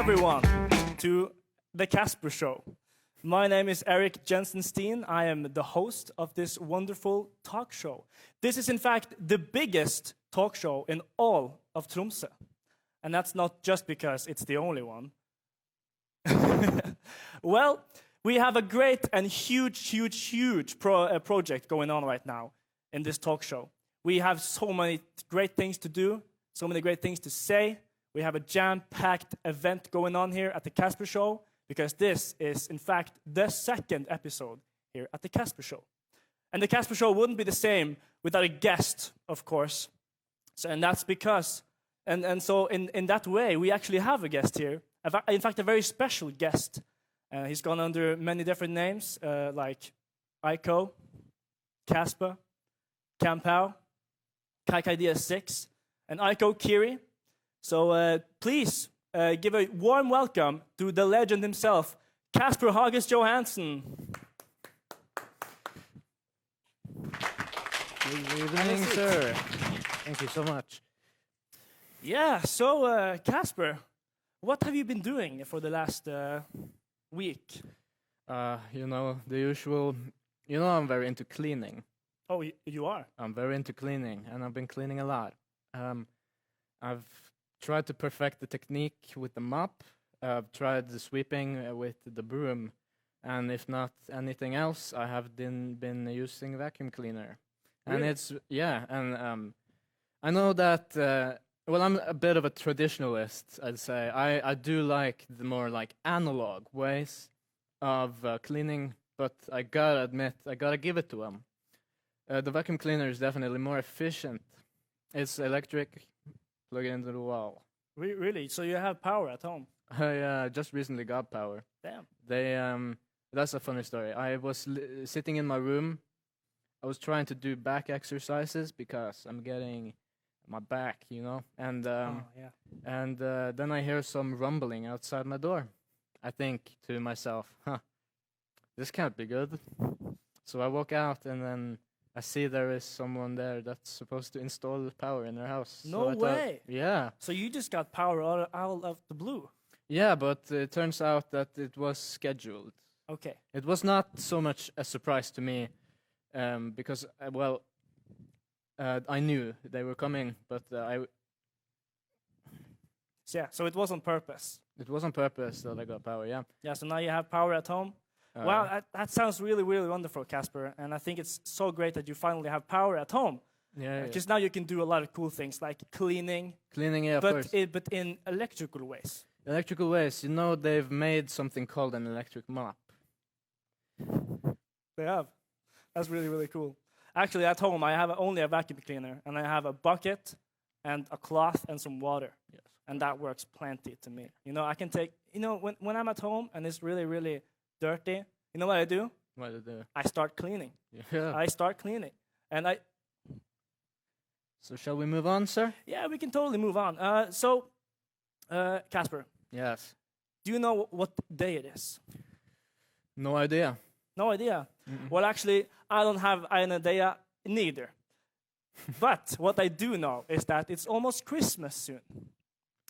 everyone to the Kasper Show. My name is Eric Jensenstein. I am the host of this wonderful talk show. This is in fact the biggest talk show in all of Tromsø. And that's not just because it's the only one. Well, we have a great and huge project going on right now in this talk show. We have so many great things to do, so many great things to say. We have a jam-packed event going on here at the Kasper Show, because this is, in fact, the second episode here at the Kasper Show. And the Kasper Show wouldn't be the same without a guest, of course. And that's because, so in that way, we actually have a guest here. In fact, a very special guest. He's gone under many different names, like Aiko, Kasper, Campau, Kaikaidia 6, and Aiko Kiri. So please give a warm welcome to the legend himself, Kasper Hages Johansen. Good evening, sir. Thank you so much. Yeah, so Kasper, what have you been doing for the last week? You know, the usual. You know, I'm very into cleaning. Oh, you are? I'm very into cleaning, and I've been cleaning a lot. I've tried to perfect the technique with the mop. I've tried the sweeping with the broom, and if not anything else, I have been using vacuum cleaner. Really? And I know that. Well, I'm a bit of a traditionalist, I'd say. I do like the more like analog ways of cleaning, but I gotta admit, I gotta give it to them. The vacuum cleaner is definitely more efficient. It's electric. Plug it into the wall. Really? So you have power at home? I just recently got power. Damn. That's a funny story. I was sitting in my room. I was trying to do back exercises because I'm getting my back, you know. And then I hear some rumbling outside my door. I think to myself, this can't be good. So I walk out, and then I see there is someone there that's supposed to install power in their house. No way. Yeah. So you just got power out of the blue. Yeah, but it turns out that it was scheduled. Okay. It was not so much a surprise to me, because I knew they were coming, but So it was on purpose. It was on purpose that I got power. Yeah. Yeah. So now you have power at home. Wow, that sounds really wonderful, Kasper. And I think it's so great that you finally have power at home. Yeah. Because now you can do a lot of cool things like cleaning. Cleaning, yeah, of course. But in electrical ways. Electrical ways. You know, they've made something called an electric mop. They have. That's really cool. Actually, at home, I have only a vacuum cleaner, and I have a bucket and a cloth and some water. Yes. And that works plenty to me. You know, I can take, when I'm at home and it's really dirty, you know what I do? What do you do? I start cleaning. Yeah. I start cleaning. So shall we move on, sir? Yeah, we can totally move on. Kasper. Yes. Do you know what day it is? No idea. No idea? Well, actually, I don't have an idea neither. But what I do know is that it's almost Christmas soon.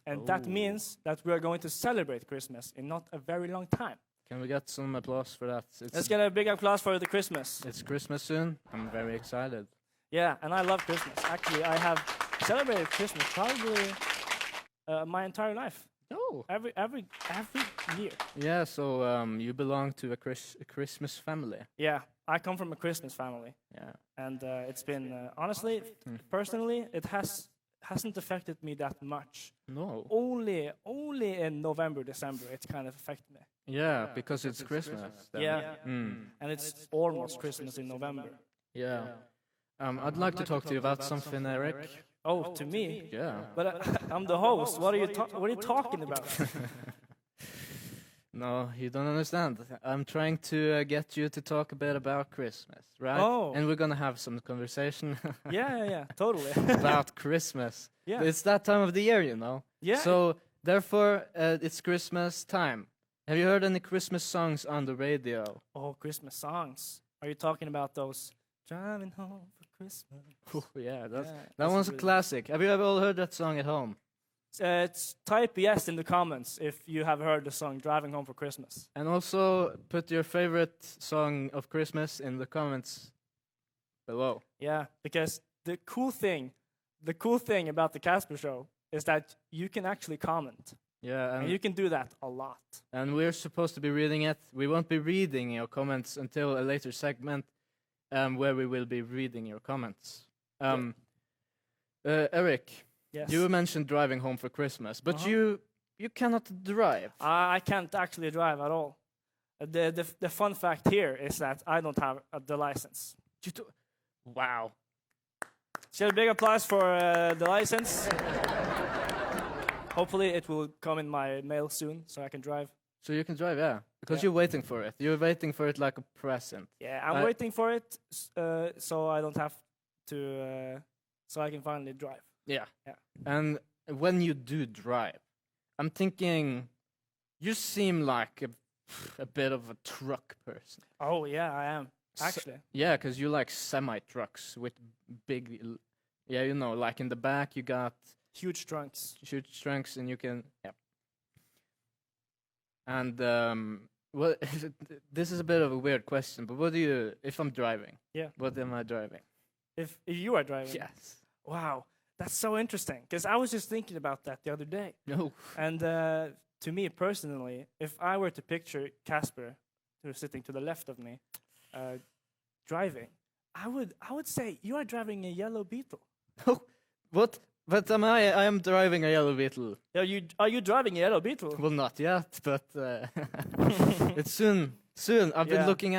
And that means that we are going to celebrate Christmas in not a very long time. Can we get some applause for that? Let's get a big applause for the Christmas. It's Christmas soon. I'm very excited. Yeah, and I love Christmas. Actually, I have celebrated Christmas probably my entire life. Oh. Every year. Yeah, so you belong to a Christmas family. Yeah, I come from a Christmas family. Yeah. And it's been, honestly, personally, it hasn't affected me that much. No. Only in November, December, it's kind of affected me. Yeah, because it's Christmas. Yeah. And it's almost Christmas in November. Yeah. I'd like to talk to you about something, Eric. Oh, to me? Yeah. But I'm the host. What are you talking about? No, you don't understand. I'm trying to get you to talk a bit about Christmas, right? Oh. And we're going to have some conversation. Yeah, totally. About Christmas. Yeah. It's that time of the year, you know? Yeah. So, therefore, it's Christmas time. Have you heard any Christmas songs on the radio? Oh, Christmas songs. Are you talking about those driving home for Christmas? Oh, yeah, that that's one's a really classic. Have you ever all heard that song at home? type yes in the comments if you have heard the song Driving Home for Christmas. And also put your favorite song of Christmas in the comments below. Yeah, because the cool thing about the Kasper show is that you can actually comment. Yeah, And you can do that a lot. And we're supposed to be reading it. We won't be reading your comments until a later segment where we will be reading your comments. Eric, Yes. you mentioned driving home for Christmas, but you cannot drive. I can't actually drive at all. The fun fact here is that I don't have the license. Wow. So a big applause for the license. Hopefully it will come in my mail soon, so I can drive. So you can drive, yeah, because you're waiting for it. You're waiting for it like a present. Yeah, I'm waiting for it, so I don't have to, so I can finally drive. Yeah. Yeah. And when you do drive, I'm thinking you seem like a bit of a truck person. Oh yeah, I am actually. Yeah, because you like semi-trucks with big, you know, like in the back you got Huge trunks. huge trunks, and you can, And well, this is a bit of a weird question, but what do you, if I'm driving? Yeah. What am I driving? If you are driving. Yes. Wow, that's so interesting. Because I was just thinking about that the other day. No. And to me personally, if I were to picture Kasper, who's sitting to the left of me, driving, I would say you are driving a yellow Beetle. What? But I am driving a yellow Beetle. Are you driving a yellow Beetle? Well, not yet, but it's soon. Soon. I've been looking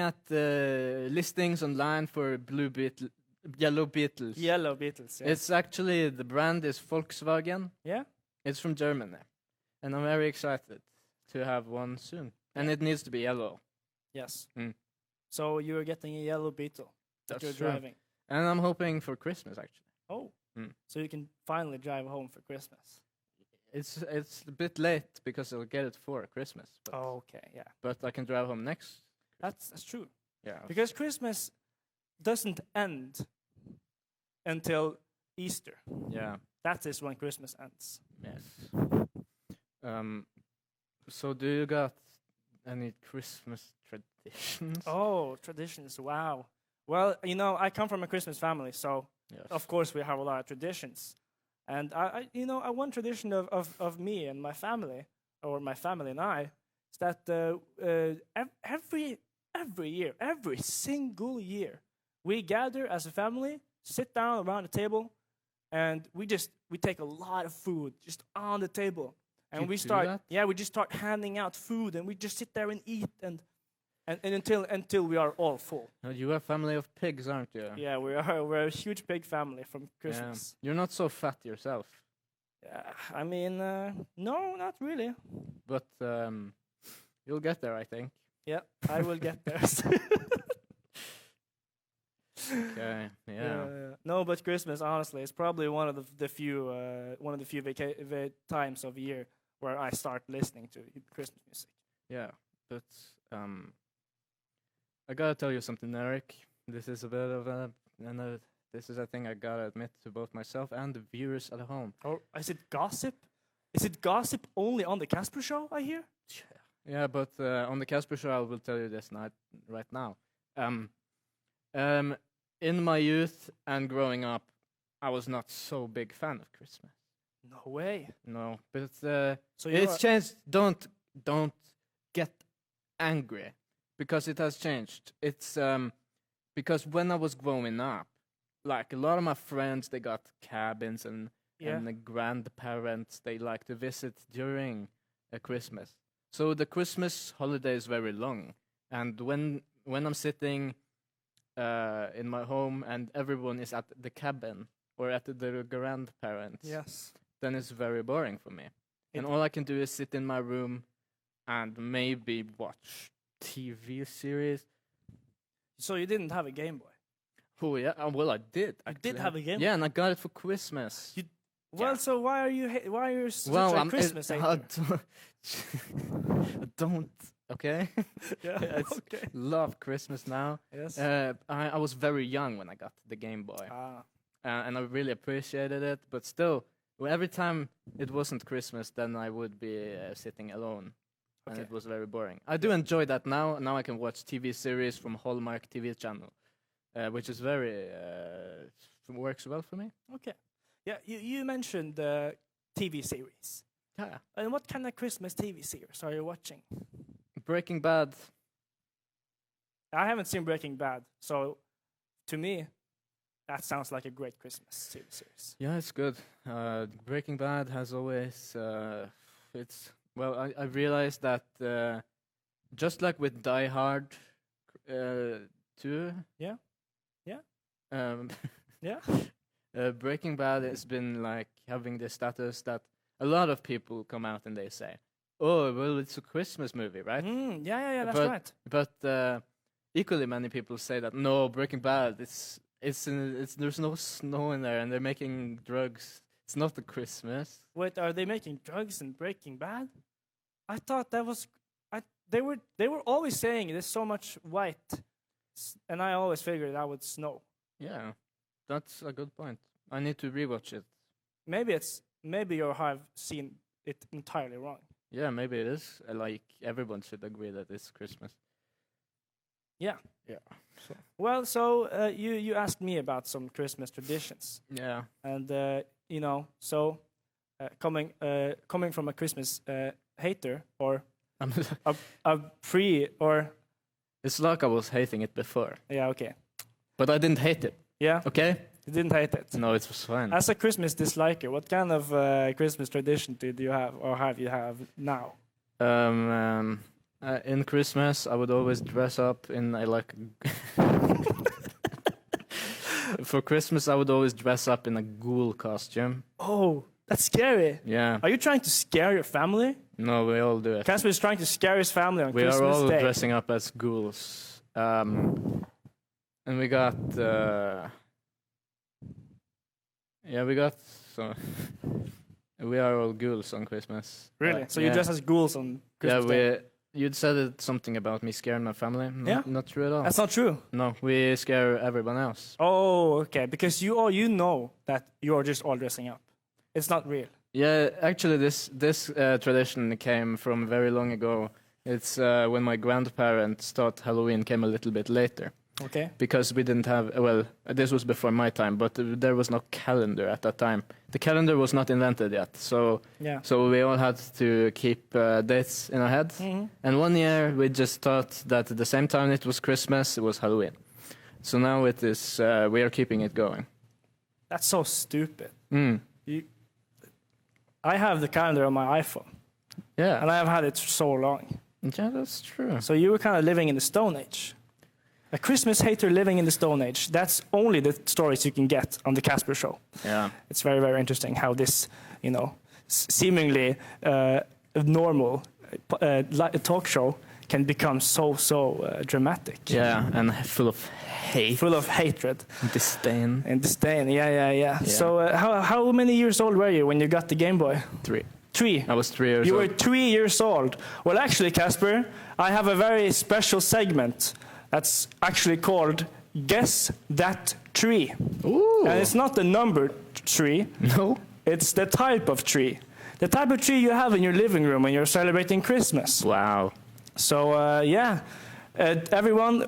at listings online for yellow Beetles. Yellow Beetles. Yeah. It's actually, the brand is Volkswagen. Yeah. It's from Germany, and I'm very excited to have one soon. And it needs to be yellow. Yes. Mm. So you're getting a yellow Beetle that That's you're true. driving. And I'm hoping for Christmas, actually. Oh. Mm. So you can finally drive home for Christmas. It's a bit late because I'll get it for Christmas. But, Okay. Yeah. but I can drive home next. That's true. Yeah. Because Christmas doesn't end until Easter. Yeah. That is when Christmas ends. Yes. So do you got any Christmas traditions? Oh, traditions. Wow. Well, you know, I come from a Christmas family, so Yes. of course we have a lot of traditions. And one tradition of me and my family, or my family and I, is that every year, every single year, we gather as a family, sit down around the table, and we take a lot of food just on the table, and You we do start that? we just start handing out food, and we just sit there and eat and until we are all full. You are a family of pigs, aren't you? Yeah, we're a huge pig family from Christmas. You're not so fat yourself, I mean, no, not really. but you'll get there, I think. Yeah, I will get there. Okay. Yeah. No, but Christmas, honestly, is probably one of the few times of year where I start listening to Christmas music. Yeah. But I gotta tell you something, Eric. This is a bit of this is a thing I gotta admit to both myself and the viewers at home. Or is it gossip? Is it gossip only on the Kasper show, I hear? Yeah, but on the Kasper show, I will tell you this right now. In my youth and growing up, I was not so big fan of Christmas. No way. No, but So it's changed. Don't get angry because it has changed. It's because when I was growing up, like a lot of my friends, they got cabins and the grandparents they like to visit during Christmas. So the Christmas holiday is very long, and when I'm sitting in my home and everyone is at the cabin or at the grandparents, Yes. then it's very boring for me. And all I can do is sit in my room and maybe watch TV series. So you didn't have a Game Boy? Oh yeah, well I did. You did have a Game Boy? Yeah, and I got it for Christmas. Well, so why are you such well, a Christmas hater? I don't. Okay. Yeah. I Okay. love Christmas now. Yes. I was very young when I got the Game Boy, Ah. and I really appreciated it. But still, every time it wasn't Christmas, then I would be sitting alone, and Okay. it was very boring. I do enjoy that now. Now I can watch TV series from Hallmark TV channel, which is very works well for me. Okay. Yeah, you mentioned TV series. Yeah, And what kind of Christmas TV series are you watching? Breaking Bad. I haven't seen Breaking Bad, so to me, that sounds like a great Christmas TV series. Yeah, it's good. Breaking Bad has always it's well. I realized that just like with Die Hard, too. Yeah. Yeah. Um, Yeah. Breaking Bad has been like having the status that a lot of people come out and they say, "Oh, well, it's a Christmas movie, right?" Yeah, that's But- right. But equally many people say that no, Breaking Bad, it's there's no snow in there and they're making drugs. It's not the Christmas. Wait, are they making drugs in Breaking Bad? I thought that was. They were always saying there's so much white, and I always figured that would snow. Yeah, that's a good point. I need to rewatch it. Maybe you have seen it entirely wrong. Yeah, maybe it is. Like everyone should agree that it's Christmas. Yeah. Yeah. Well, so you asked me about some Christmas traditions, Yeah. and coming from a Christmas hater or a pre or It's like I was hating it before, yeah, okay, but I didn't hate it. yeah, Okay. you didn't hate it. No, it was fine. As a Christmas disliker, what kind of Christmas tradition did you have or have you now? In Christmas, I would always dress up in For Christmas, I would always dress up in a ghoul costume. Oh, that's scary. Yeah. Are you trying to scare your family? No, we all do it. Casper is trying to scare his family on We Christmas are all Day. dressing up as ghouls. And we got... So we are all ghouls on Christmas. Really? So you yeah. dress as ghouls on Christmas Day? Yeah, you'd said something about me scaring my family. Yeah. Not true at all. That's not true. No, we scare everyone else. Oh, okay. Because you know that you're just all dressing up. It's not real. Yeah, actually, this tradition came from very long ago. It's when my grandparents thought Halloween came a little bit later. Okay. Because we didn't have, well, this was before my time, but there was no calendar at that time. The calendar was not invented yet, so Yeah. so we all had to keep dates in our heads. Mm-hmm. And one year we just thought that at the same time it was Christmas, it was Halloween. So now it is, we are keeping it going. That's so stupid. Mm. I have the calendar on my iPhone, Yeah, and I have had it for so long. yeah, that's true. So you were kind of living in the Stone Age. A Christmas hater living in the Stone Age. That's only the stories you can get on the Kasper Show. Yeah. It's very, very interesting how this, seemingly normal talk show can become so dramatic. Yeah, and full of hate. Full of hatred. Disdain. And disdain, yeah. So how many years old were you when you got the Game Boy? 3. 3. I was 3 years You old. were 3 years old. Well, actually, Kasper, I have a very special segment that's actually called Guess That Tree. Ooh. And it's not the number tree, No. it's the type of tree. The type of tree you have in your living room when you're celebrating Christmas. Wow. So, everyone,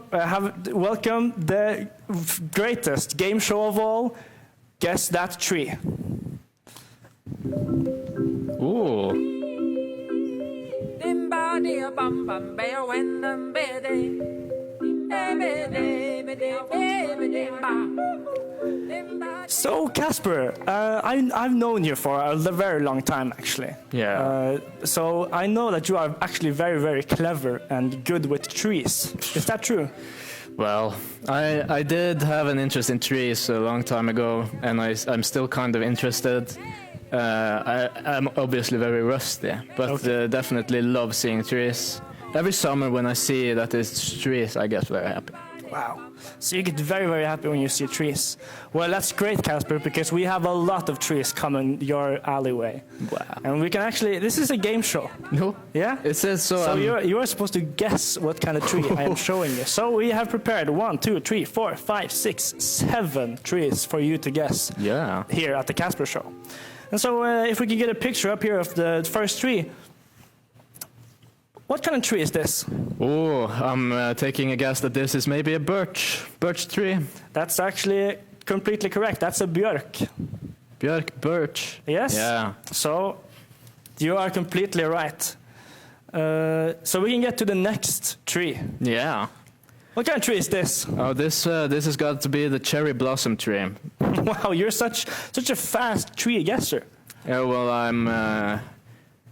welcome the greatest game show of all, Guess That Tree. Ooh. So, Kasper, I've known you for a very long time, actually. Yeah. So I know that you are actually very, very clever and good with trees. Is that true? Well, I did have an interest in trees a long time ago, and I'm still kind of interested. I'm obviously very rusty, but Okay. definitely love seeing trees. Every summer when I see that it's trees, I get very happy. Wow. So you get very, very happy when you see trees. Well, that's great, Kasper, because we have a lot of trees coming your alleyway. Wow. And we can actually, this is a game show. No. Yeah? It says so. So you're supposed to guess what kind of tree I am showing you. So we have prepared 1, 2, 3, 4, 5, 6, 7 trees for you to guess Yeah. here at the Kasper Show. And so if we can get a picture up here of the first tree. What kind of tree is this? Oh, I'm taking a guess that this is maybe a birch tree. That's actually completely correct. That's a björk. Birch. Yes. Yeah. So you are completely right. So we can get to the next tree. Yeah. What kind of tree is this? Oh, this has got to be the cherry blossom tree. Wow, you're such a fast tree guesser. Yeah, well,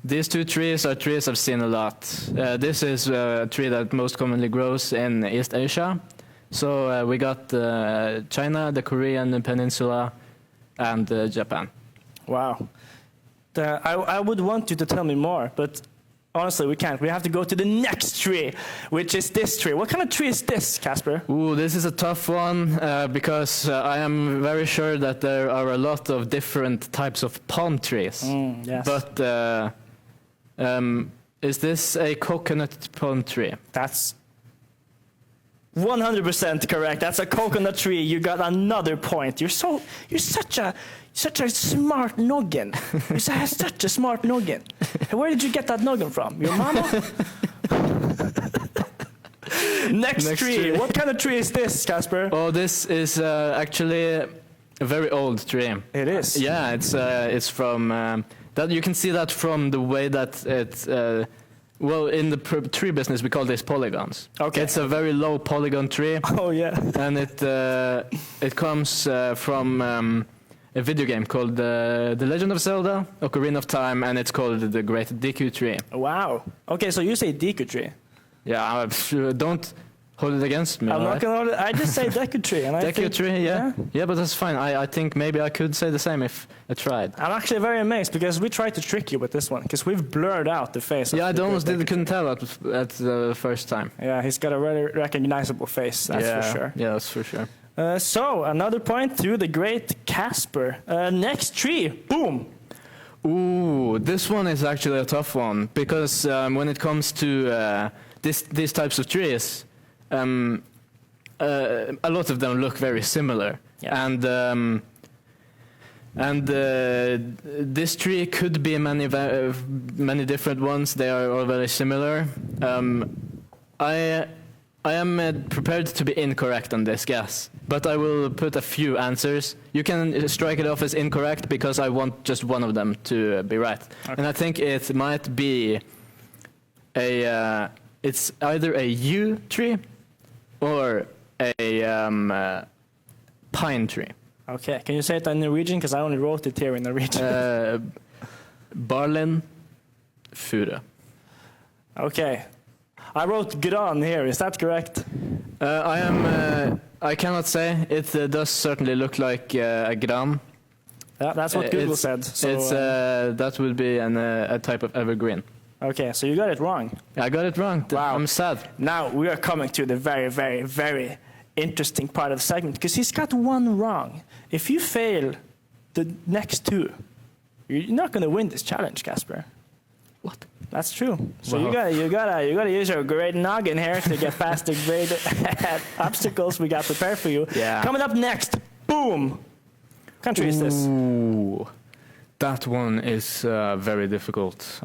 these two trees are trees I've seen a lot. This is a tree that most commonly grows in East Asia. So we got China, the Korean Peninsula, and Japan. Wow. I would want you to tell me more, but honestly, we can't. We have to go to the next tree, which is this tree. What kind of tree is this, Kasper? Ooh, this is a tough one because I am very sure that there are a lot of different types of palm trees. Yes. But is this a coconut palm tree? That's 100% correct. That's a coconut tree. You got another point. You're such a smart noggin. You're such a smart noggin. Where did you get that noggin from? Your mama? Next tree. What kind of tree is this, Kasper? Oh, this is actually a very old tree. It is. Yeah, it's from that. You can see that from the way that it's. Well, in the tree business, we call this polygons. Okay. It's a very low polygon tree. Oh yeah. And it comes from a video game called The Legend of Zelda: Ocarina of Time, and it's called the Great Deku Tree. Wow. Okay, so you say Deku tree. Yeah, don't hold it against me. I'm right? not gonna hold it. I just say Deku tree, and I Deku think, tree, yeah. Yeah, but that's fine. I think maybe I could say the same if I tried. I'm actually very amazed because we tried to trick you with this one because we've blurred out the face. Yeah, I almost Deku couldn't tell at the first time. Yeah, he's got a very recognizable face. That's for sure. Yeah, that's for sure. So another point to the great Kasper. Next tree, boom. Ooh, this one is actually a tough one because when it comes to these types of trees, a lot of them look very similar. Yeah. And this tree could be many different ones. They are all very similar. I am prepared to be incorrect on this guess, but I will put a few answers. You can strike it off as incorrect because I want just one of them to be right. Okay. And I think it might be it's either a yew tree or a pine tree. Okay, can you say it in Norwegian? Because I only wrote it here in Norwegian. Barlen fure. Okay. I wrote gran here, is that correct? I cannot say. It does certainly look like a gran. Yeah, that's what Google said. So, that would be a type of evergreen. Okay, so you got it wrong. I got it wrong. Wow. I'm sad. Now we are coming to the very, very, very interesting part of the segment because he's got one wrong. If you fail the next two, you're not going to win this challenge, Kasper. What? That's true. So Wow. you gotta use your great noggin here to get past the great obstacles we got prepared for you. Yeah. Coming up next, boom. What country is this? Ooh, that one is very difficult.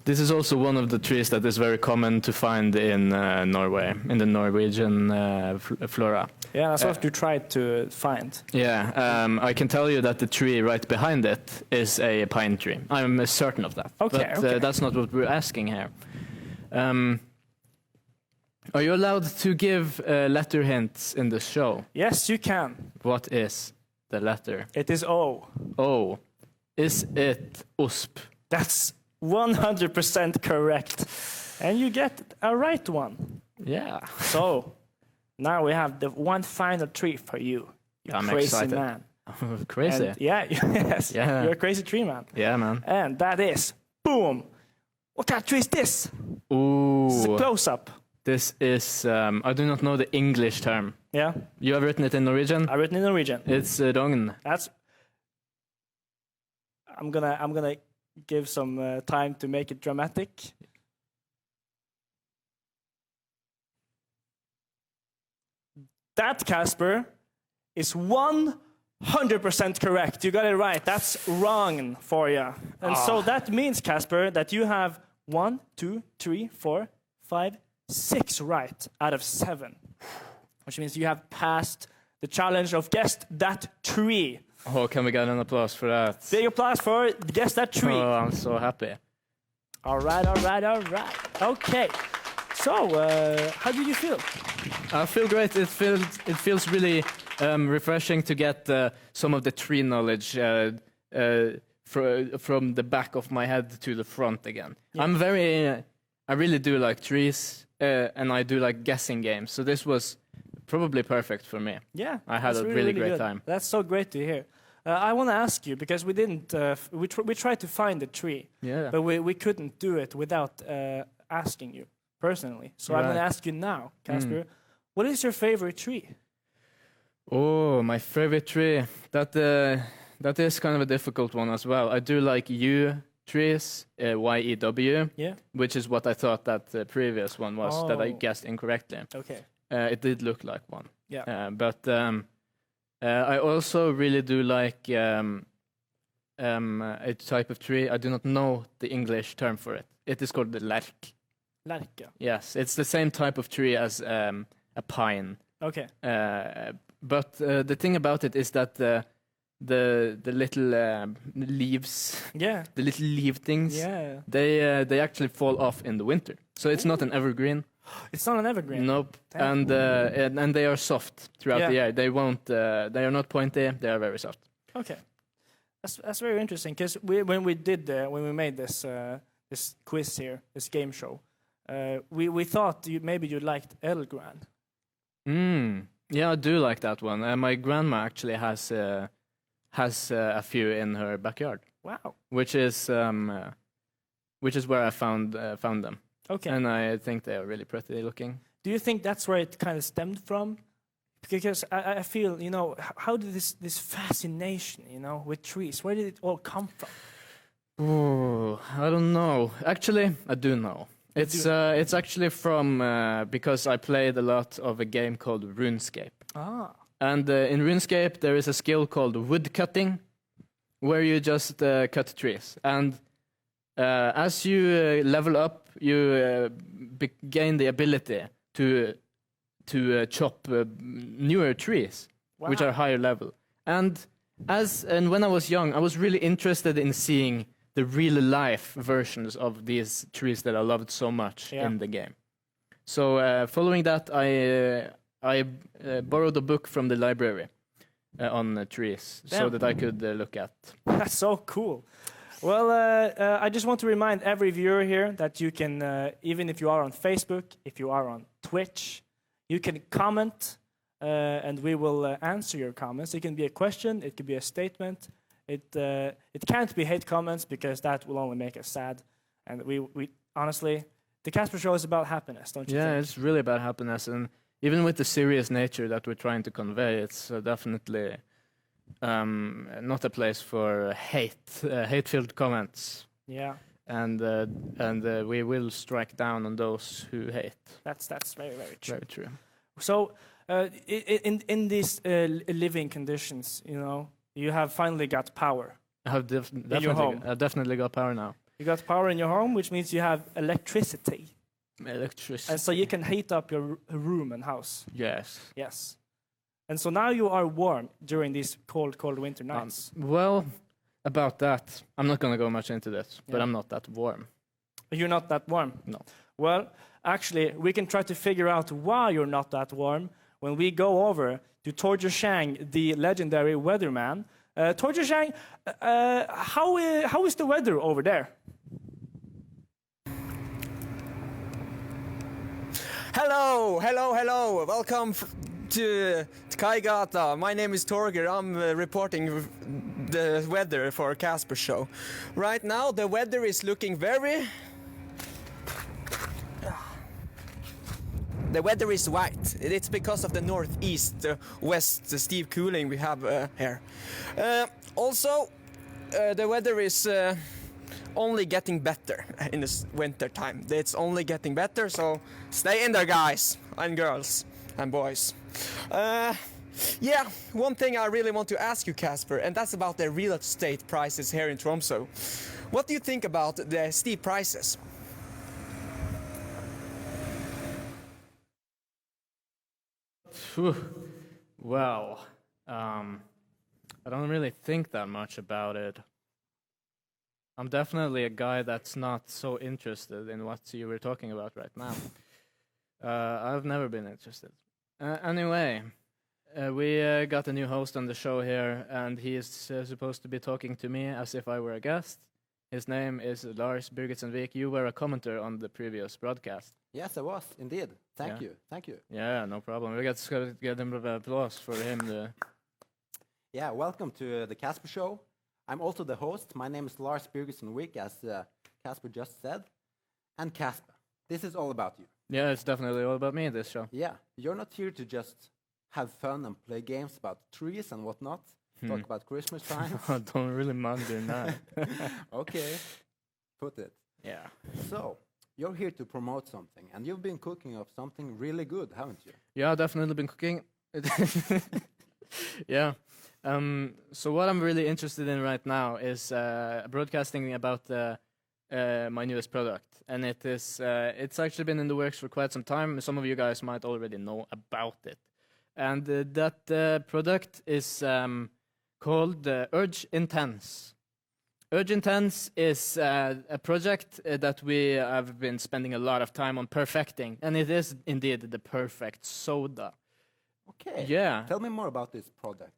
This is also one of the trees that is very common to find in Norway, in the Norwegian flora. Yeah, that's what you tried to find. Yeah, I can tell you that the tree right behind it is a pine tree. I'm certain of that. Okay, but that's not what we're asking here. Are you allowed to give letter hints in the show? Yes, you can. What is the letter? It is O. O. Is it USP? That's 100% correct. And you get a right one. Yeah. So, now we have the one final treat for you. You I'm crazy excited. man. Crazy. And yes. Yeah. You're a crazy tree man. Yeah, man. And that is, boom. What kind of tree is this? Ooh. This is a close-up. This is, I do not know the English term. Yeah. You have written it in Norwegian? I've written in Norwegian. It's rogn. That's. I'm gonna give some time to make it dramatic. That, Kasper, is 1 100% correct. You got it right. That's wrong for you. And so that means, Kasper, that you have 1, 2, 3, 4, 5, 6 right out of 7. Which means you have passed the challenge of guess that tree. Oh, can we get an applause for that? Big applause for guess that tree. Oh, I'm so happy. All right. Okay. So, how do you feel? I feel great. It feels really refreshing to get some of the tree knowledge from the back of my head to the front again. Yeah. I really do like trees, and I do like guessing games. So this was probably perfect for me. Yeah, I had a really great time. That's so great to hear. I want to ask you, because we didn't, we tried to find the tree, but we couldn't do it without asking you personally. So I'm going to ask you now, Kasper, what is your favorite tree? Oh, my favorite tree. That is kind of a difficult one as well. I do like yew trees, Y-E-W, which is what I thought that the previous one was, that I guessed incorrectly. Okay. It did look like one. Yeah. But I also really do like a type of tree. I do not know the English term for it. It is called the lerk. Lerka. Yes, it's the same type of tree as a pine. Okay. But the thing about it is that the little leaves, the little leaf things, they actually fall off in the winter. So it's not an evergreen. It's not an evergreen. Nope. And they are soft throughout the year. They won't. They are not pointy. They are very soft. Okay, that's very interesting. Because when we made this this quiz here, this game show, we thought maybe you liked Elgran. Yeah, I do like that one. My grandma actually has a few in her backyard. Wow. Which is where I found them. Okay. And I think they are really pretty looking. Do you think that's where it kind of stemmed from? Because I feel, how did this fascination, with trees, where did it all come from? Oh, I don't know. Actually, I do know. It's actually from because I played a lot of a game called RuneScape. And in RuneScape there is a skill called wood cutting, where you just cut trees. And as you level up, you gain the ability to chop newer trees, which are higher level. And when I was young, I was really interested in seeing the real life versions of these trees that I loved so much in the game. So following that, I borrowed a book from the library on trees so that I could look at. That's so cool. Well, I just want to remind every viewer here that you can, even if you are on Facebook, if you are on Twitch, you can comment and we will answer your comments. It can be a question, it could be a statement. It can't be hate comments because that will only make us sad. And we honestly, the Kasper Show is about happiness, don't you think? Yeah, it's really about happiness. And even with the serious nature that we're trying to convey, it's definitely not a place for hate-filled comments. Yeah. And we will strike down on those who hate. That's very, very true. Very true. So in these living conditions, you have finally got power. I have definitely got power now. You got power in your home, which means you have electricity. Electricity. And so you can heat up your room and house. Yes. Yes. And so now you are warm during these cold winter nights. Well, about that, I'm not going to go much into this, but I'm not that warm. You're not that warm? No. Well, actually, we can try to figure out why you're not that warm when we go over to Torger Shang, the legendary weatherman. Torger Shang, how is the weather over there? Hello. Welcome to Kaigata. My name is Torger. I'm reporting the weather for Kasper Show. Right now, the weather is looking very... The weather is white. It's because of the northeast, west, the steep cooling we have here. Also, the weather is only getting better in this winter time. It's only getting better, so stay in there, guys and girls and boys. Yeah, one thing I really want to ask you, Kasper, and that's about the real estate prices here in Tromsø. What do you think about the steep prices? Phew. Well, I don't really think that much about it. I'm definitely a guy that's not so interested in what you were talking about right now. I've never been interested. Anyway, we got a new host on the show here, and he is supposed to be talking to me as if I were a guest. His name is Lars Birgitsenvik. You were a commenter on the previous broadcast. Yes, I was, indeed. Thank you. Yeah, no problem. We got to get him an applause for him. Yeah, welcome to the Kasper Show. I'm also the host. My name is Lars Birgitsenvik, as Kasper just said. And Kasper, this is all about you. Yeah, it's definitely all about me, this show. Yeah, you're not here to just have fun and play games about trees and whatnot, talk about Christmas time. I don't really mind doing that. Okay, put it. Yeah. So, you're here to promote something, and you've been cooking up something really good, haven't you? Yeah, I've definitely been cooking. Yeah. So what I'm really interested in right now is broadcasting about my newest product, and it's actually been in the works for quite some time. Some of you guys might already know about it, and that product is called Urge Intense. Urge Intense is a project that we have been spending a lot of time on perfecting, and it is indeed the perfect soda. Okay. Yeah. Tell me more about this product.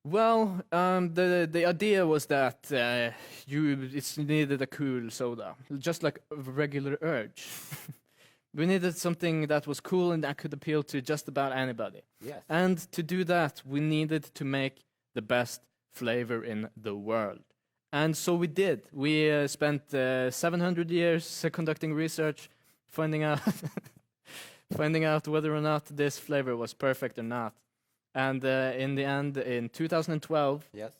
Well, the idea was that it's needed a cool soda, just like a regular Urge. We needed something that was cool and that could appeal to just about anybody. Yes. And to do that, we needed to make the best flavor in the world. And so we did. We spent 700 years conducting research, finding out finding out whether or not this flavor was perfect or not. And in the end, in 2012, Yes.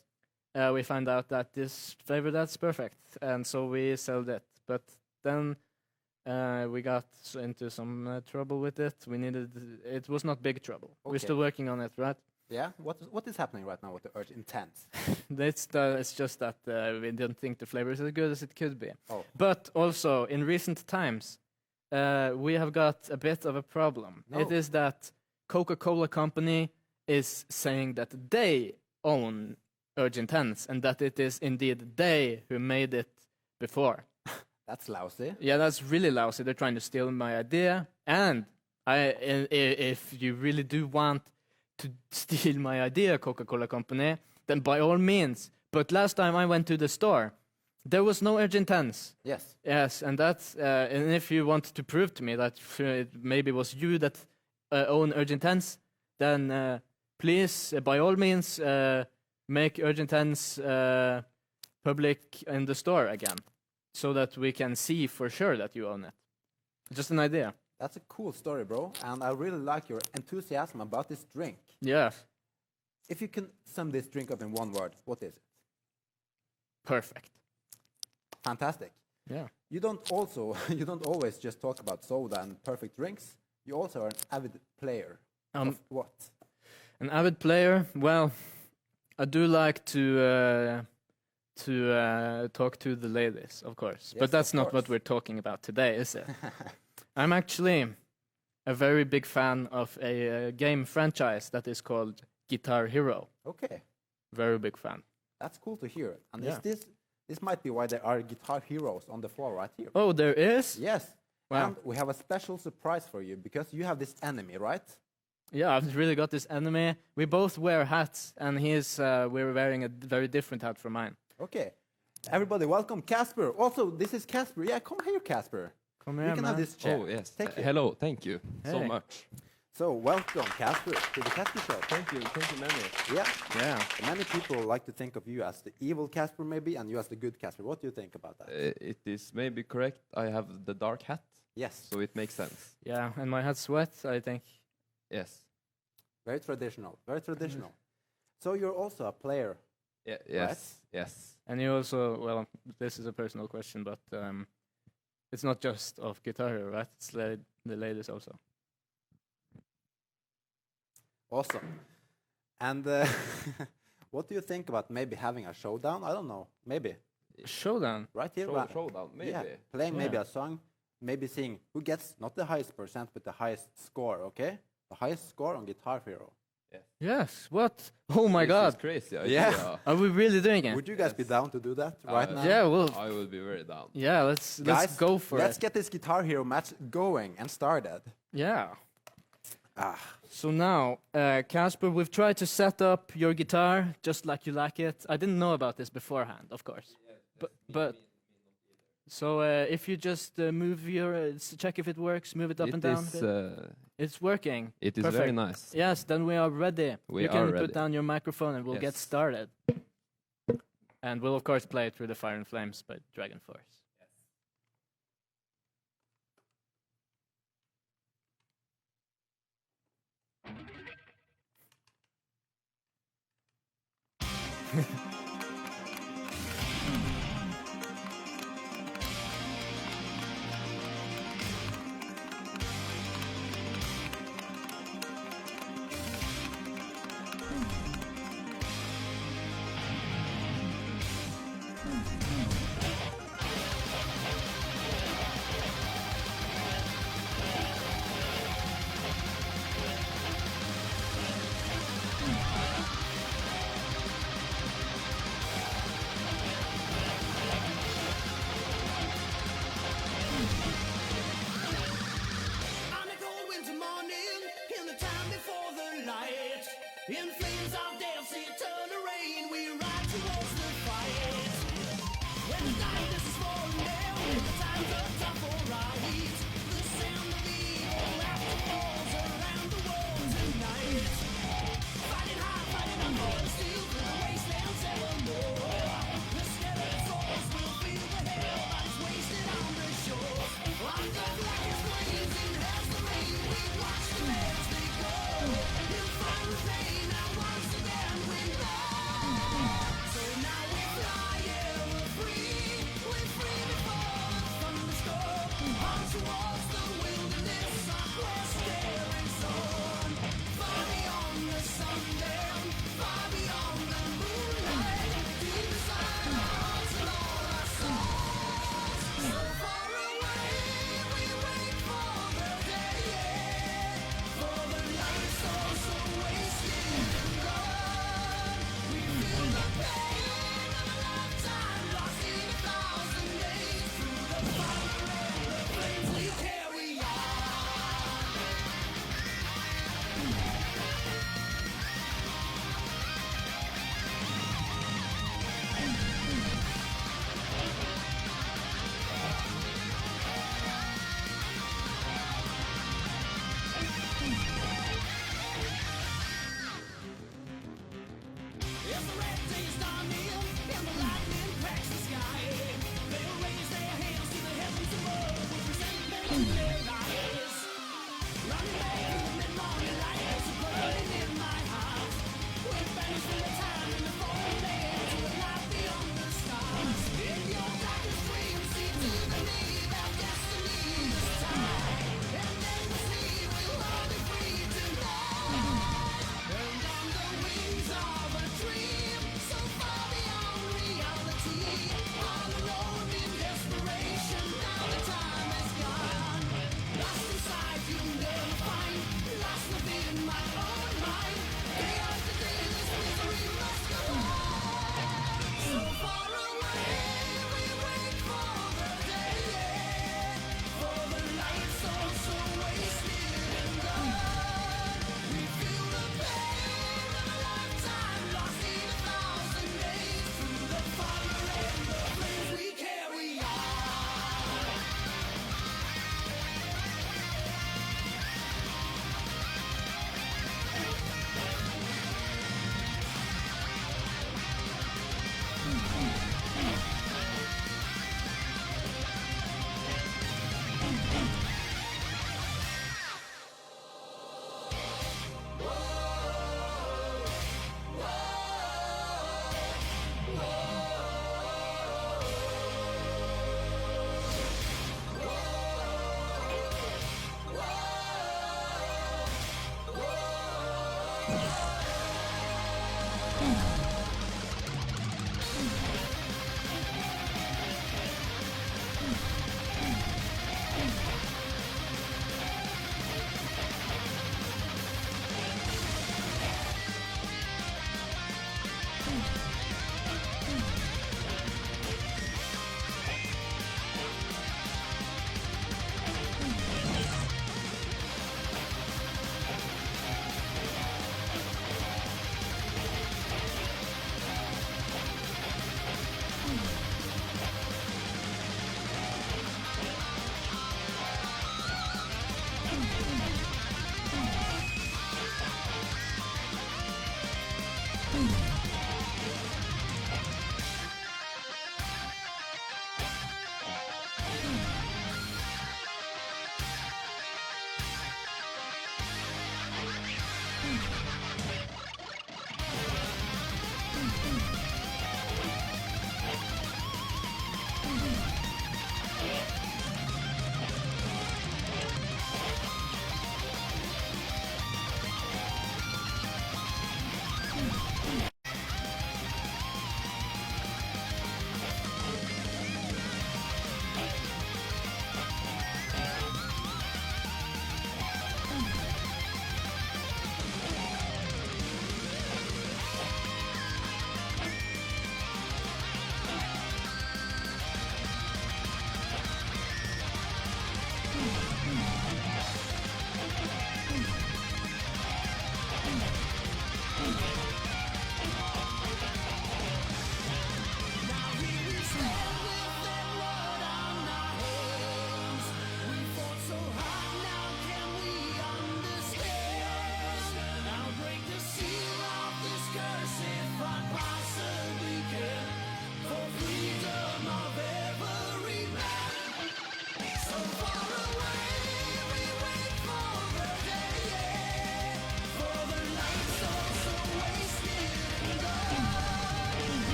we found out that this flavor, that's perfect. And so we sold it. But then we got into some trouble with it. It was not big trouble. We're Okay. still working on it, right? Yeah. What is happening right now with the Urge Intense? It's just that we didn't think the flavor is as good as it could be. Oh. But also, in recent times, we have got a bit of a problem. No. It is that Coca-Cola Company is saying that they own Urge Intense and that it is indeed they who made it before. That's lousy. Yeah, that's really lousy. They're trying to steal my idea. And if you really do want to steal my idea, Coca-Cola Company, then by all means. But last time I went to the store, there was no Urge Intense. Yes. Yes, and that's and if you want to prove to me that it maybe was you that own Urge Intense, then please, by all means, make Urge Intense public in the store again, so that we can see for sure that you own it. Just an idea. That's a cool story, bro. And I really like your enthusiasm about this drink. Yeah, If you can sum this drink up in one word, what is it? perfect. Fantastic. Yeah. You don't always just talk about soda and perfect drinks. You also are an avid player. Of what? An avid player. Well, I do like to talk to the ladies, of course. Yes, But that's of not what course. we're talking about today, is it? I'm actually a very big fan of a game franchise that is called Guitar Hero. Okay. Very big fan. That's cool to hear. And Yeah. this might be why there are guitar heroes on the floor right here. Oh, there is? Yes. Wow. And we have a special surprise for you because you have this enemy, right? Yeah, I've really got this enemy. We both wear hats, and we're wearing a very different hat from mine. Okay. Everybody, welcome Kasper. Also, this is Kasper. Yeah, come here, Kasper. Come You here, can man. have this chair. Oh, yes. Take it. Hello, thank you so Hey. much. So, welcome, Kasper, to the Kasper Show. Thank you many. Yeah. Yeah. Many people like to think of you as the evil Kasper, maybe, and you as the good Kasper. What do you think about that? It is maybe correct. I have the dark hat, Yes. so it makes sense. Yeah, and my hat's wet, I think. Yes. Very traditional. Very traditional. So, you're also a player. Yeah, yes. Yes. And you also, well, this is a personal question, but it's not just of Guitar Hero, right? It's the ladies also. Awesome. And what do you think about maybe having a showdown? I don't know. Maybe Showdown. right here. Showdown, maybe. Yeah, playing maybe Yeah. a song, maybe seeing who gets not the highest percent, but the highest score. Okay, the highest score on Guitar Hero. Yes. What? Oh my This is God. crazy Yeah. idea. Are we really doing it? Would you guys be down to do that right now? Yeah. Well. I will be very down. Yeah. Let's Guys, go for let's it. get this Guitar Hero match going and started. Yeah. Ah, So now, Kasper, we've tried to set up your guitar just like you like it. I didn't know about this beforehand, of course. But so if you just move your, check if it works, move it up and down. a bit. It's working. It is Perfect. very nice. Yes, then we are ready. We you are can ready. put down your microphone and we'll get Yes. started. And we'll of course play Through the Fire and Flames by Dragon Force.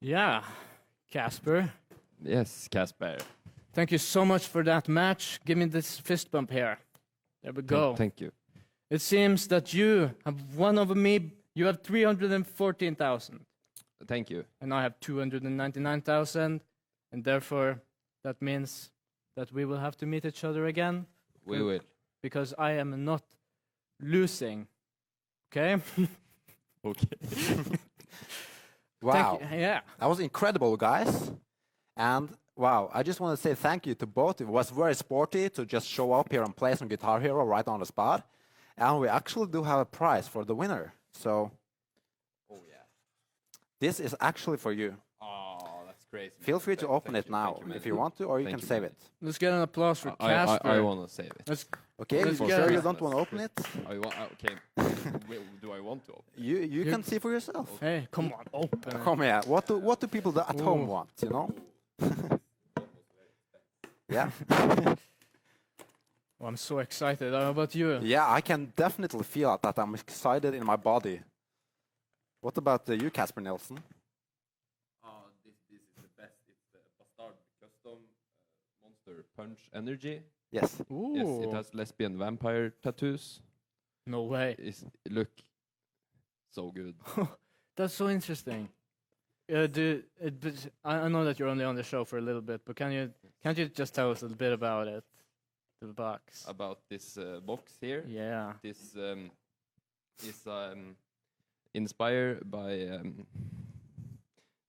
Yeah, Kasper. Yes, Kasper. Thank you so much for that match. Give me this fist bump here. There we go. Thank you. It seems that you have won over me. You have 314,000. Thank you. And I have 299,000. And therefore, that means that we will have to meet each other again. We will. Because I am not losing. Okay? Okay. Wow. Yeah. That was incredible, guys. And wow, I just want to say thank you to both. It was very sporty to just show up here and play some Guitar Hero right on the spot. And we actually do have a prize for the winner. So, Oh yeah. this is actually for you. Oh, that's crazy. Feel free to open it now if you want to, or you can save it. Let's get an applause for Kasper. I want to save it. Let's Okay, Let's you get sure it. you don't want to open it? Okay. Do I want to open? You can see for yourself. Hey, come on, open it. Come here. What do people at home want? You know? Yeah. Oh, I'm so excited. How about you? Yeah, I can definitely feel that I'm excited in my body. What about you, Kasper Nelson? This is the best. It's the Bastard Custom Monster Punch Energy. Yes. Ooh. Yes, it has lesbian vampire tattoos. No way. Look so good. That's so interesting. I know that you're only on the show for a little bit, but can't you just tell us a little bit about it? The box. About this box here. Yeah. This is inspired by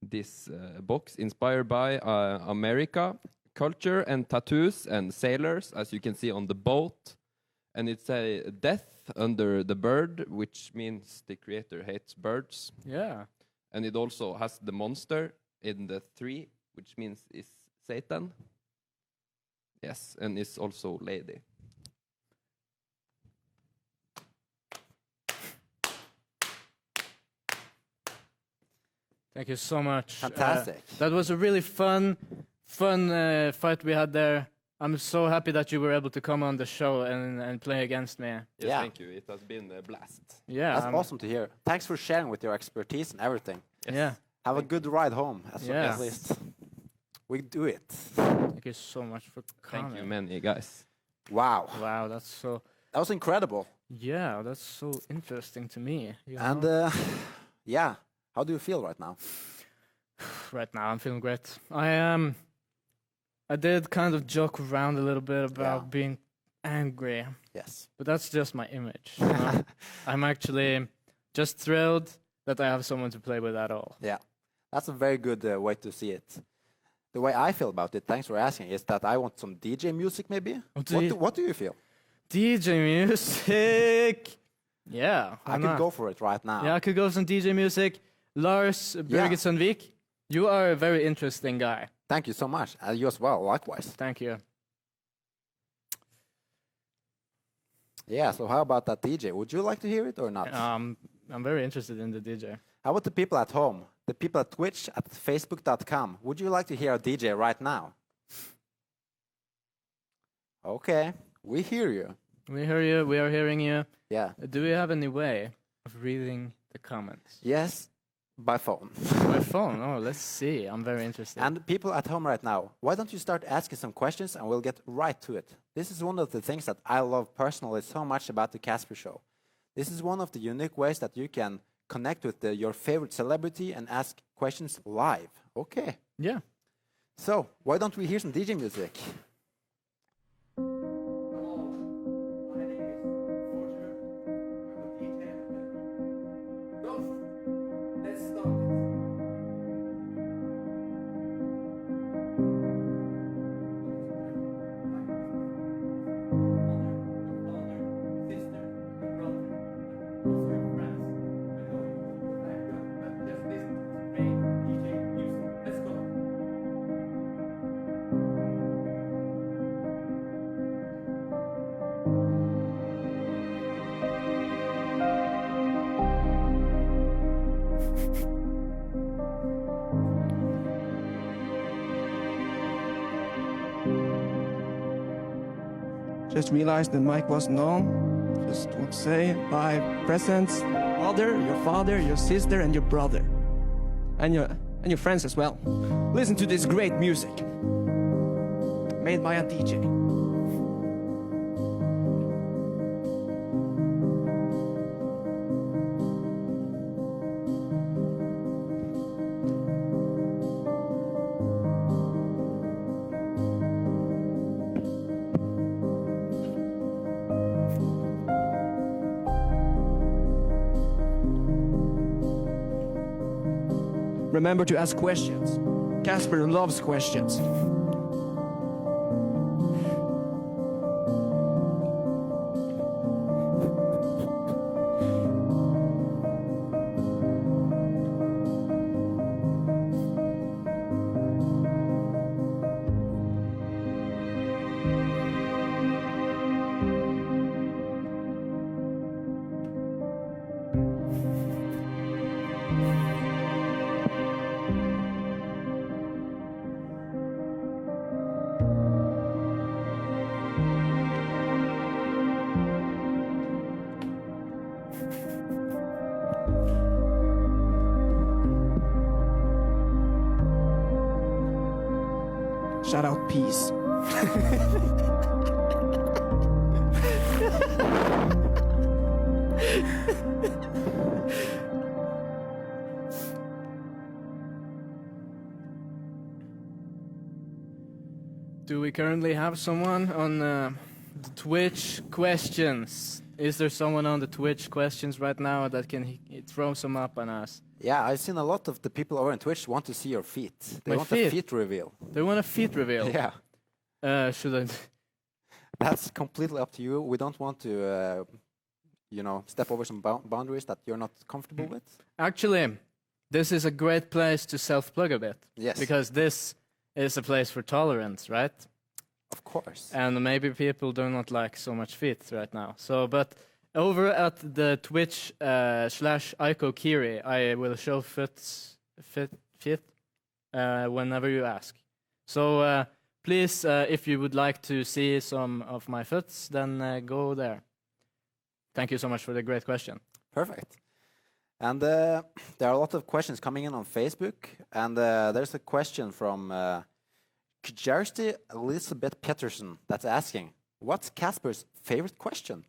this box inspired by America culture and tattoos and sailors, as you can see on the boat. And it's a death under the bird, which means the creator hates birds. Yeah. And it also has the monster in the 3, which means is Satan. Yes, and it's also lady. Thank you so much. Fantastic. That was a really fun fight we had there. I'm so happy that you were able to come on the show and play against me. Yes, Yeah. thank you. It has been a blast. Yeah. That's awesome to hear. Thanks for sharing with your expertise and everything. Yes. Yeah. Have a good ride home, Yeah. at least. We do it. Thank you so much for coming. Thank you, many guys. Wow. Wow, that's so. That was incredible. Yeah, that's so interesting to me. You And know? yeah, how do you feel right now? Right now, I'm feeling great. I did kind of joke around a little bit about Yeah. being angry, Yes. but that's just my image. You know? I'm actually just thrilled that I have someone to play with at all. Yeah. That's a very good way to see it. The way I feel about it, thanks for asking, is that I want some DJ music maybe. What do you feel? DJ music. Yeah, I could go for it right now. Yeah, I could go some DJ music. Lars Birgitssonvik, you are a very interesting guy. Thank you so much. You as well, likewise. Thank you. Yeah, so how about that DJ? Would you like to hear it or not? I'm very interested in the DJ. How about the people at home? The people at Twitch, at facebook.com. Would you like to hear a DJ right now? Okay, we hear you. We hear you. We are hearing you. Yeah. Do we have any way of reading the comments? Yes, by phone. By phone? Oh, let's see. I'm very interested. And people at home right now, why don't you start asking some questions and we'll get right to it. This is one of the things that I love personally so much about the Kasper Show. This is one of the unique ways that you can connect with your favorite celebrity and ask questions live. Okay. Yeah. So, why don't we hear some DJ music? Just realized the mic wasn't on. Just want to say my presents, mother, your father, your sister, and your brother, and your friends as well. Listen to this great music made by a DJ. Remember to ask questions. Kasper loves questions. Shout out peace. Do we currently have someone on the Twitch questions? Is there someone on the Twitch questions right now that can throw some up on us? Yeah, I've seen a lot of the people over on Twitch want to see your feet. They My want feet? a feet reveal. They want a feet reveal. Yeah. Should I? That's completely up to you. We don't want to, step over some boundaries that you're not comfortable with. Actually, this is a great place to self-plug a bit. Yes. Because this is a place for tolerance, right? Of course. And maybe people do not like so much feet right now. So, but over at the Twitch /IcoKiri, I will show feet whenever you ask. So please, if you would like to see some of my foots, then go there. Thank you so much for the great question. Perfect. And there are a lot of questions coming in on Facebook. And there's a question from Kjersti Elizabeth Petterson that's asking, what's Kasper's favorite question?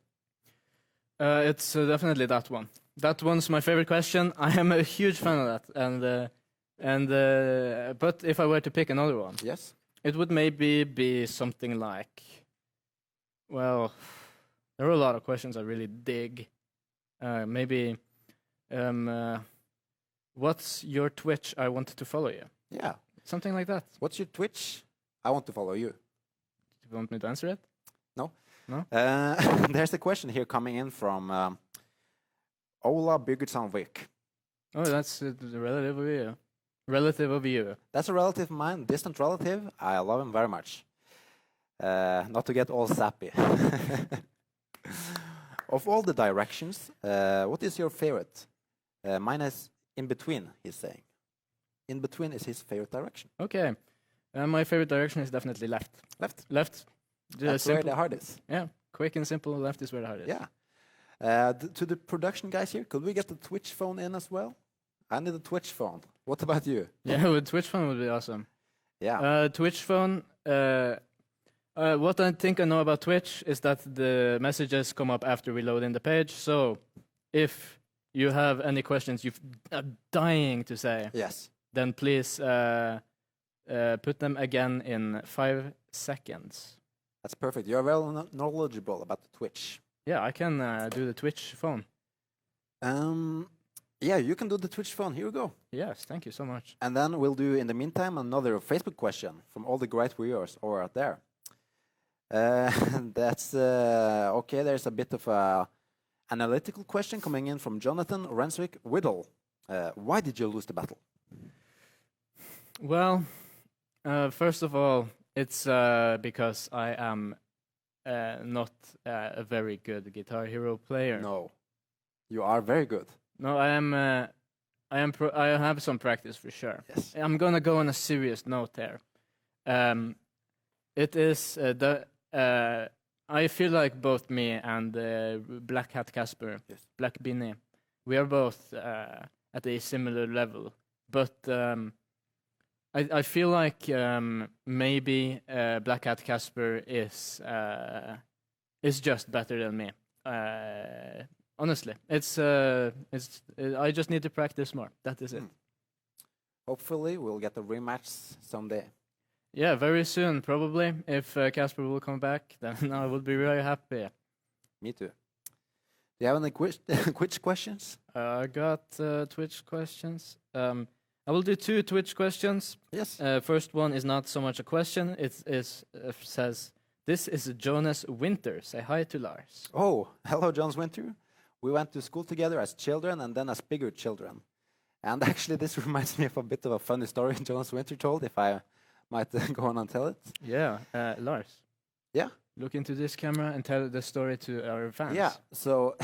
It's definitely that one. That one's my favorite question. I am a huge fan of that. But if I were to pick another one, Yes. it would maybe be something like, well, there are a lot of questions I really dig. Maybe, what's your Twitch? I wanted to follow you. Yeah. Something like that. What's your Twitch? I want to follow you. Do you want me to answer it? No. No? There's a question here coming in from Ola Byggertsson-Vik. Oh, that's the relative of you. Relative of you. That's a relative of mine, distant relative. I love him very much. Not to get all sappy. Of all the directions, what is your favorite? Mine is in between, he's saying. In between is his favorite direction. Okay. My favorite direction is definitely left. Left. Left. That's where the heart is. Yeah. Quick and simple. Left is where the heart is. Yeah. To the production guys here, could we get the Twitch phone in as well? I need a Twitch phone. What about you? Yeah, with Twitch phone would be awesome. Yeah. Twitch phone. What I think I know about Twitch is that the messages come up after we load in the page. So, if you have any questions you're dying to say, Yes. then please put them again in 5 seconds. That's perfect. You're well knowledgeable about the Twitch. Yeah, I can do the Twitch phone. Yeah, you can do the Twitch phone. Here we go. Yes, thank you so much. And then we'll do, in the meantime, another Facebook question from all the great viewers over out there. That's okay. There's a bit of a analytical question coming in from Jonathan Renswick Whittle. Why did you lose the battle? Well, first of all, it's because I am not a very good Guitar Hero player. No, you are very good. No, I am. I have some practice for sure. Yes. I'm gonna go on a serious note there. It is I feel like both me and Black Hat Kasper, Yes. Black Binny, we are both at a similar level. But I feel like maybe Black Hat Kasper is just better than me. Honestly, I just need to practice more. That is it. Hopefully, we'll get a rematch someday. Yeah, very soon, probably. If Kasper will come back, then I will be very happy. Me too. Do you have any Twitch questions? I got Twitch questions. I will do 2 Twitch questions. Yes. First one is not so much a question. It says, "This is Jonas Winter. Say hi to Lars." Oh, hello, Jonas Winter. We went to school together as children and then as bigger children. And actually, this reminds me of a bit of a funny story Jonas Winter told, if I might go on and tell it. Yeah, Lars. Yeah. Look into this camera and tell the story to our fans. Yeah, so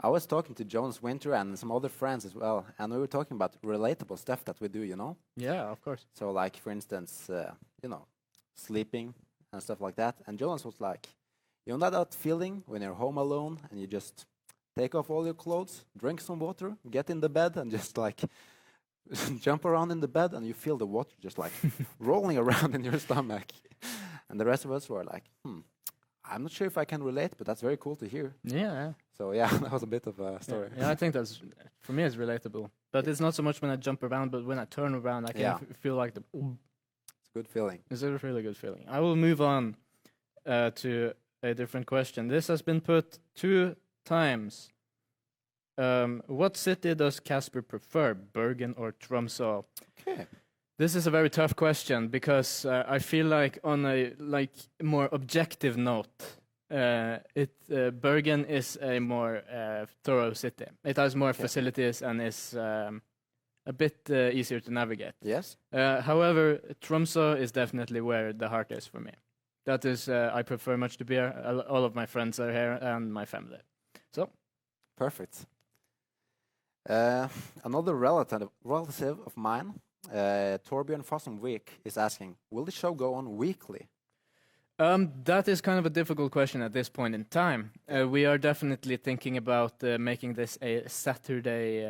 I was talking to Jonas Winter and some other friends as well, and we were talking about relatable stuff that we do, you know? Yeah, of course. So, like, for instance, sleeping and stuff like that. And Jonas was like, you know that feeling when you're home alone and you just take off all your clothes, drink some water, get in the bed, and just, like, jump around in the bed, and you feel the water just, like, rolling around in your stomach. And the rest of us were like, I'm not sure if I can relate, but that's very cool to hear. Yeah. So, yeah, that was a bit of a story. Yeah, I think that's, for me, it's relatable. But it's not so much when I jump around, but when I turn around, I can feel like It's a good feeling. It's a really good feeling. I will move on to a different question. This has been put 2 times. What city does Kasper prefer, Bergen or Tromsø? Okay. This is a very tough question because I feel like on a more objective note, Bergen is a more thorough city. It has more facilities and is a bit easier to navigate. Yes. However, Tromsø is definitely where the heart is for me. That is, I prefer much to be here. All of my friends are here and my family. So, perfect. Another relative of mine, Torbjørn Fossumvik, is asking, will the show go on weekly? That is kind of a difficult question at this point in time. We are definitely thinking about making this a Saturday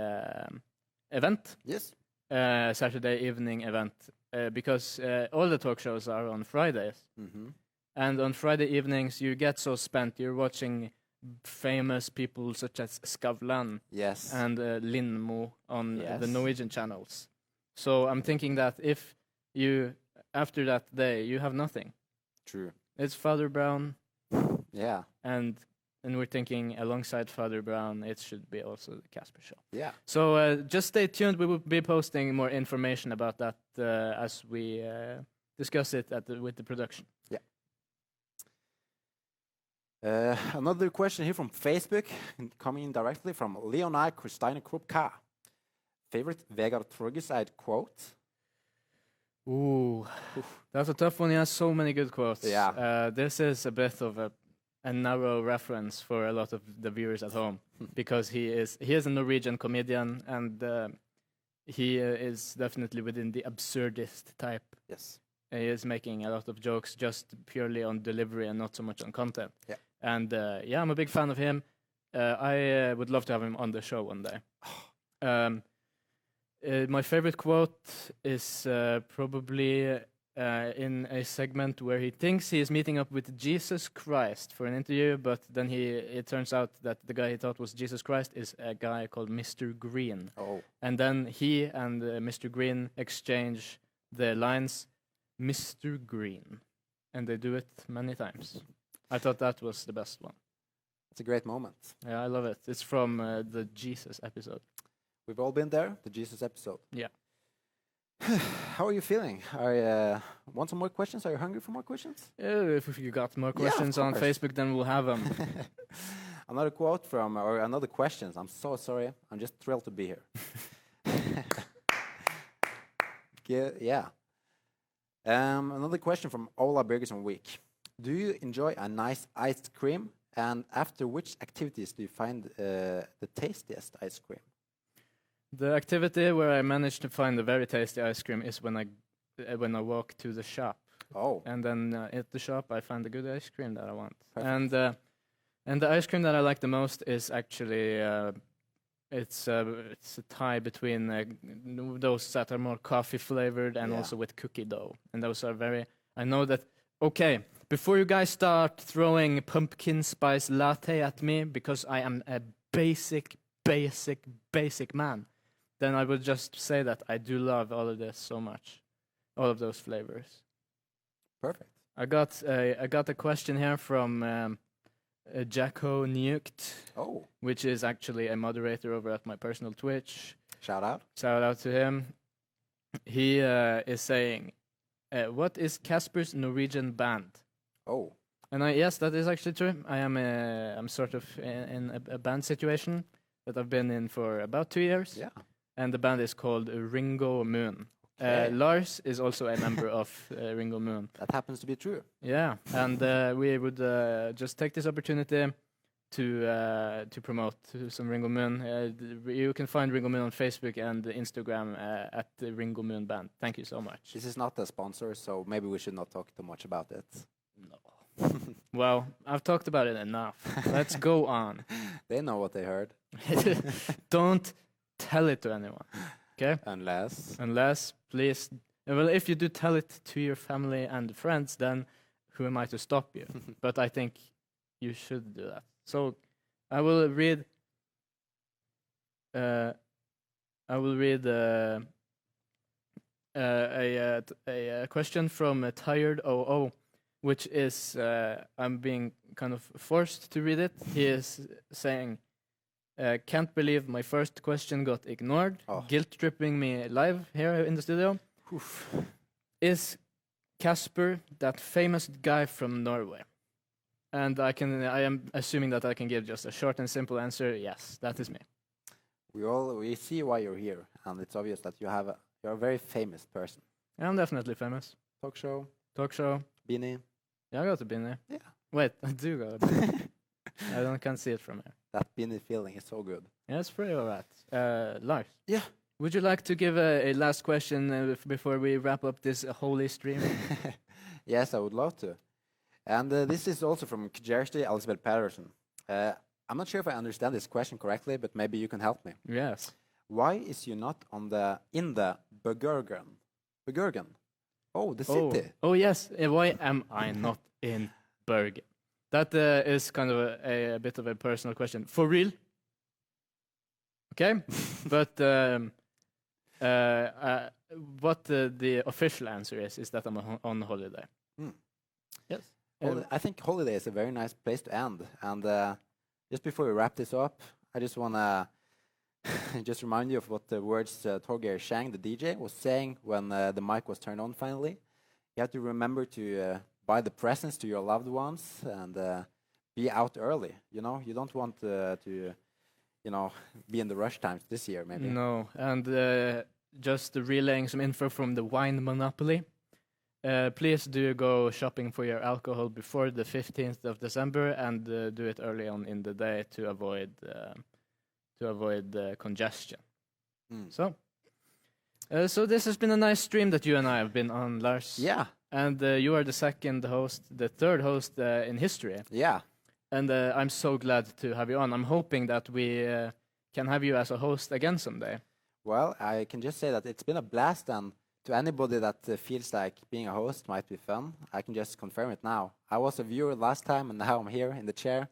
event. Yes. Saturday evening event, because all the talk shows are on Fridays. And on Friday evenings, you get so spent. You're watching famous people such as Skavlan and Lindmo on the Norwegian channels. So I'm thinking that if you, after that day, you have nothing. True. It's Father Brown. Yeah. And we're thinking alongside Father Brown, it should be also the Kasper show. Yeah. So just stay tuned. We will be posting more information about that as we discuss it with the production. Yeah. Another question here from Facebook, coming in directly from Leonai Christine Krupka. Favorite Vegard Torgeseid quote? Ooh, that's a tough one. He has so many good quotes. Yeah. This is a bit of a narrow reference for a lot of the viewers at home because he is a Norwegian comedian and he is definitely within the absurdist type. Yes. He is making a lot of jokes just purely on delivery and not so much on content. Yeah. And I'm a big fan of him. I would love to have him on the show one day. My favorite quote is probably in a segment where he thinks he is meeting up with Jesus Christ for an interview, but then it turns out that the guy he thought was Jesus Christ is a guy called Mr. Green. Oh. And then he and Mr. Green exchange the lines, Mr. Green. And they do it many times. I thought that was the best one. It's a great moment. Yeah, I love it. It's from the Jesus episode. We've all been there, the Jesus episode. Yeah. How are you feeling? Want some more questions? Are you hungry for more questions? If you got more questions on Facebook, then we'll have them. Another quote or another question. I'm so sorry. I'm just thrilled to be here. Yeah. Another question from Ola Bergersen Week. Do you enjoy a nice ice cream? And after which activities do you find the tastiest ice cream? The activity where I managed to find a very tasty ice cream is when I walk to the shop. Oh. And then at the shop I find the good ice cream that I want. Perfect. And the ice cream that I like the most is actually it's a tie between those that are more coffee flavored and also with cookie dough. And those are very. I know that. Okay, before you guys start throwing pumpkin spice latte at me because I am a basic man, then I would just say that I do love all of this so much, all of those flavors. Perfect. I got a question here from Jacko Nukt, which is actually a moderator over at my personal Twitch. Shout out to him. He is saying, what is Kasper's Norwegian band? Oh. And yes, that is actually true. I'm sort of in a band situation that I've been in for about 2 years. Yeah. And the band is called Ringo Moon. Okay. Lars is also a member of Ringo Moon. That happens to be true. Yeah, and we would just take this opportunity to promote some Ringo Moon. You can find Ringo Moon on Facebook and Instagram at the Ringo Moon Band. Thank you so much. This is not a sponsor, so maybe we should not talk too much about it. No. Well, I've talked about it enough. Let's go on. They know what they heard. Don't tell it to anyone. Okay? Unless, please. Well, if you do tell it to your family and friends, then who am I to stop you? But I think you should do that. So I will read. A question from Tired OO, which is I'm being kind of forced to read it. He is saying, "Can't believe my first question got ignored, guilt tripping me live here in the studio. Is Kasper that famous guy from Norway? And I am assuming that I can give just a short and simple answer. Yes, that is me. We see why you're here, and it's obvious that you're a very famous person. I'm definitely famous. Talk show, Beanie. Beanie. Yeah, I got a beanie. Yeah. Wait, I do got a beanie. Can't see it from here. That Beanie feeling is so good. Yeah, it's pretty alright. Lars. Yeah. Would you like to give a last question before we wrap up this holy stream? Yes, I would love to. And this is also from Kjersti Elizabeth Patterson. I'm not sure if I understand this question correctly, but maybe you can help me. Yes. Why is you not in the Bergen? Bergen. Oh, the city. Oh yes. Why am I not in Bergen? That is kind of a bit of a personal question. For real? Okay. But what the official answer is that I'm on holiday. Yes. I think holiday is a very nice place to end. And just before we wrap this up, I just want to just remind you of what the words Torgeir Shang, the DJ, was saying when the mic was turned on finally. You have to remember to buy the presents to your loved ones and be out early. You know, you don't want to be in the rush times this year, maybe. No, and just relaying some info from the wine monopoly. Please do go shopping for your alcohol before the 15th of December and do it early on in the day to avoid congestion. So this has been a nice stream that you and I have been on, Lars. Yeah. And you are the third host in history. Yeah. And I'm so glad to have you on. I'm hoping that we can have you as a host again someday. Well, I can just say that it's been a blast, and to anybody that feels like being a host might be fun, I can just confirm it now. I was a viewer last time, and now I'm here in the chair.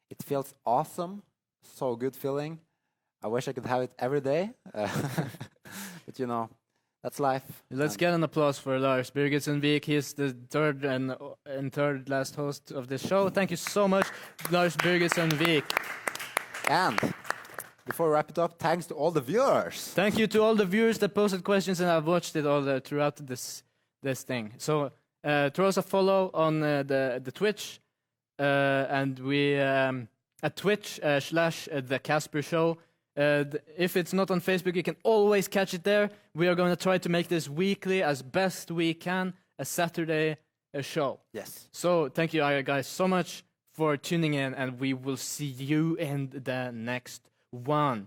It feels awesome. So good feeling. I wish I could have it every day. But, that's life. Let's get an applause for Lars Birgitsenvik. He's the third and third last host of this show. Thank you so much, Lars Birgitsenvik. And before we wrap it up, thanks to all the viewers. Thank you to all the viewers that posted questions, and I've watched it all throughout this thing. So throw us a follow on the Twitch, and we at Twitch / the Kasper Show. If it's not on Facebook, you can always catch it there. We are going to try to make this weekly as best we can, a Saturday show. Yes. So thank you guys so much for tuning in, and we will see you in the next one.